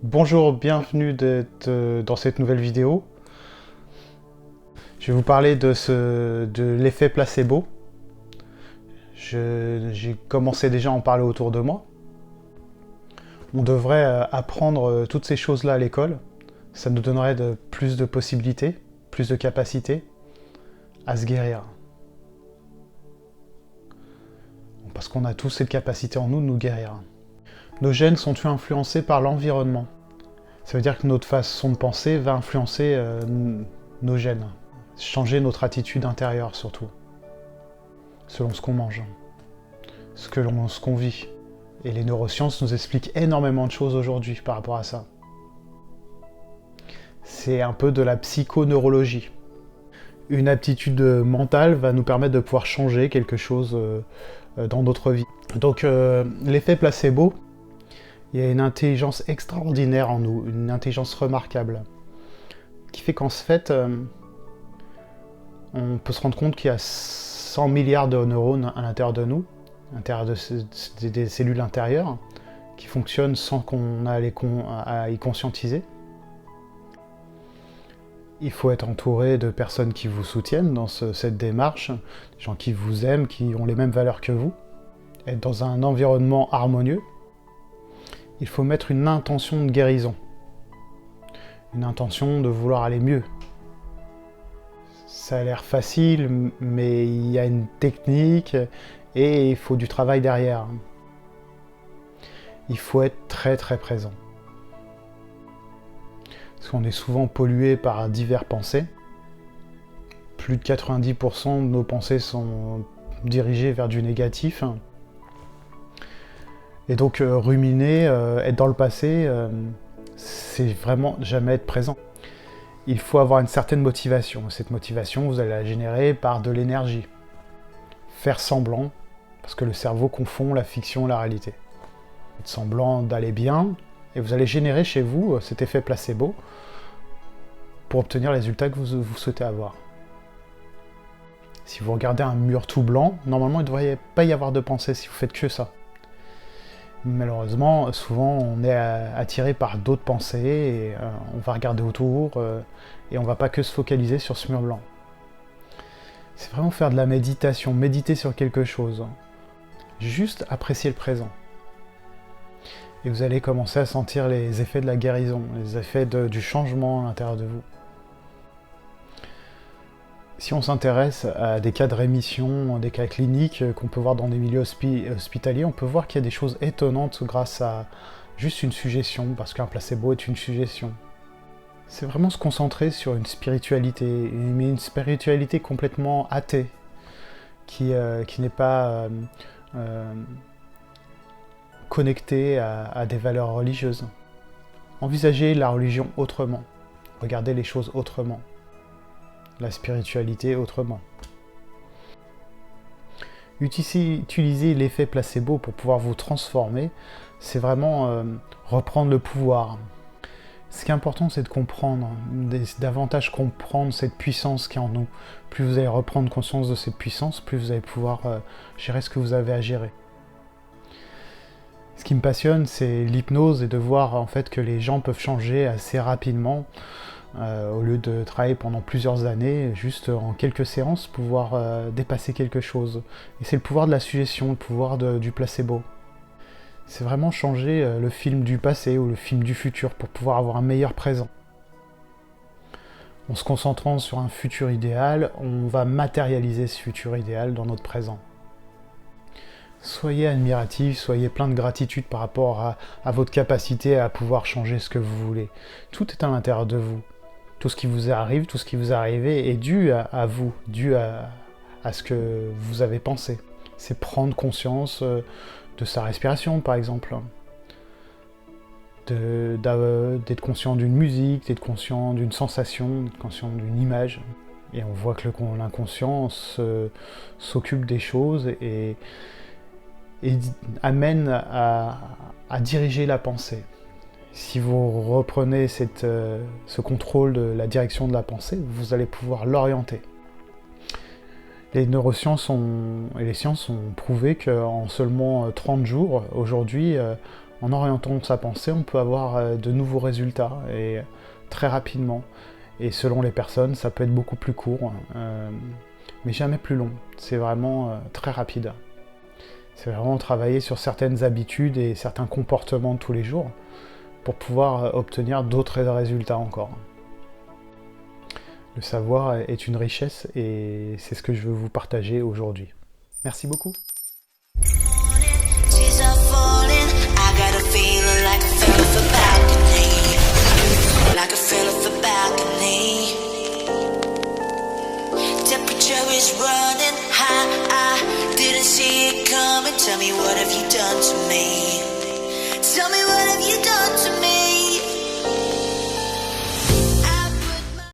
Bonjour, bienvenue dans cette nouvelle vidéo. Je vais vous parler de l'effet placebo. J'ai commencé déjà à en parler autour de moi. On devrait apprendre toutes ces choses-là à l'école. Ça nous donnerait plus de possibilités, plus de capacités à se guérir. Parce qu'on a tous cette capacité en nous de nous guérir. Nos gènes sont influencés par l'environnement. Ça veut dire que notre façon de penser va influencer nos gènes. Changer notre attitude intérieure surtout. Selon ce qu'on mange. Ce qu'on vit. Et les neurosciences nous expliquent énormément de choses aujourd'hui par rapport à ça. C'est un peu de la psychoneurologie. Une aptitude mentale va nous permettre de pouvoir changer quelque chose dans notre vie. Donc l'effet placebo, il y a une intelligence extraordinaire en nous, une intelligence remarquable, qui fait qu'en fait, on peut se rendre compte qu'il y a 100 milliards de neurones à l'intérieur de nous, à l'intérieur des cellules intérieures, qui fonctionnent sans qu'on ait à y conscientiser. Il faut être entouré de personnes qui vous soutiennent dans cette démarche, des gens qui vous aiment, qui ont les mêmes valeurs que vous, être dans un environnement harmonieux. Il faut mettre une intention de guérison, une intention de vouloir aller mieux. Ça a l'air facile, mais il y a une technique et il faut du travail derrière. Il faut être très très présent. Parce qu'on est souvent pollué par diverses pensées. Plus de 90% de nos pensées sont dirigées vers du négatif. Et donc ruminer, être dans le passé, c'est vraiment jamais être présent. Il faut avoir une certaine motivation. Cette motivation, vous allez la générer par de l'énergie. Faire semblant, parce que le cerveau confond la fiction et la réalité. Être semblant d'aller bien, et vous allez générer chez vous cet effet placebo pour obtenir les résultats que vous souhaitez avoir. Si vous regardez un mur tout blanc, normalement il ne devrait pas y avoir de pensée si vous faites que ça. Malheureusement, souvent on est attiré par d'autres pensées et on va regarder autour et on ne va pas que se focaliser sur ce mur blanc. C'est vraiment faire de la méditation, méditer sur quelque chose. Juste apprécier le présent. Et vous allez commencer à sentir les effets de la guérison, les effets du changement à l'intérieur de vous. Si on s'intéresse à des cas de rémission, des cas cliniques qu'on peut voir dans des milieux hospitaliers, on peut voir qu'il y a des choses étonnantes grâce à juste une suggestion, parce qu'un placebo est une suggestion. C'est vraiment se concentrer sur une spiritualité, mais une spiritualité complètement athée, qui n'est pas connectée à des valeurs religieuses. Envisagez la religion autrement, regardez les choses autrement. La spiritualité autrement. Utiliser l'effet placebo pour pouvoir vous transformer, c'est vraiment reprendre le pouvoir. Ce qui est important, c'est de comprendre, davantage comprendre cette puissance qui est en nous. Plus vous allez reprendre conscience de cette puissance, plus vous allez pouvoir gérer ce que vous avez à gérer. Ce qui me passionne, c'est l'hypnose et de voir en fait que les gens peuvent changer assez rapidement. Au lieu de travailler pendant plusieurs années, juste en quelques séances, pouvoir dépasser quelque chose. Et c'est le pouvoir de la suggestion, le pouvoir du placebo. C'est vraiment changer le film du passé ou le film du futur pour pouvoir avoir un meilleur présent. En se concentrant sur un futur idéal, on va matérialiser ce futur idéal dans notre présent. Soyez admiratif, soyez plein de gratitude par rapport à votre capacité à pouvoir changer ce que vous voulez. Tout est à l'intérieur de vous. Tout ce qui vous arrive, tout ce qui vous est arrivé est dû à vous, dû à ce que vous avez pensé. C'est prendre conscience de sa respiration, par exemple. D'être conscient d'une musique, d'être conscient d'une sensation, d'être conscient d'une image. Et on voit que l'inconscient s'occupe des choses et amène à diriger la pensée. Si vous reprenez ce contrôle de la direction de la pensée, vous allez pouvoir l'orienter. Les neurosciences et les sciences ont prouvé qu'en seulement 30 jours, aujourd'hui, En orientant sa pensée, on peut avoir de nouveaux résultats, et très rapidement. Et selon les personnes, ça peut être beaucoup plus court, mais jamais plus long. C'est vraiment très rapide. C'est vraiment travailler sur certaines habitudes et certains comportements de tous les jours pour pouvoir obtenir d'autres résultats encore. Le savoir est une richesse et c'est ce que je veux vous partager aujourd'hui. Merci beaucoup. Tell me what have you done to me? Tell me what have you done to me?